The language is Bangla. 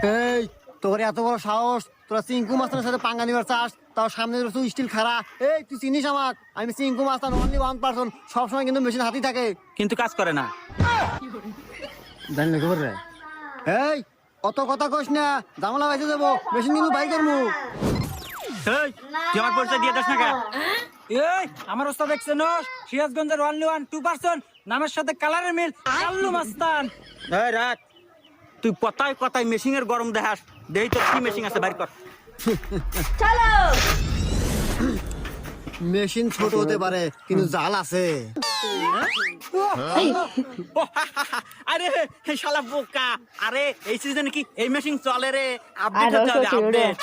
এই তোর এত বড় সাহস, তোরা চিঙ্কু মাস্টারের সাথে পাঙ্গা নিবার চাস, তাও সামনে তুই স্টিল খাড়া। এই তুই চিনিস আমাক, আমি Chinku master, only one person, সবসময় কিন্তু মেশিন হাতেই থাকে, কিন্তু কাজ করে না। জানি না খবর রে। এই অত কথা কইস না, জামালা বাইসে যাবো, মেশিন কিন্তু বাই করবো। এই তুই আমার পরিচয় দিয়ে দাস না কে? এই আমার ওস্তাদ দেখছেন সিরাজগঞ্জের অনলি ওয়ান 2% নামের সাথে কালারের মিল কাল্লু মাস্তান। এই রাখ, তুই কথায় কথায় মেশিং এর গরম দেখাস, দেই তোর কি মেশিং আছে বাইর কর। মেশিন ছোট হতে পারে কিন্তু জাল আছে। আরে শালা বোকা, আরে এই সিজনে কি এই মেশিং চলে রে? আপডেট হতে হবে, আপডেট।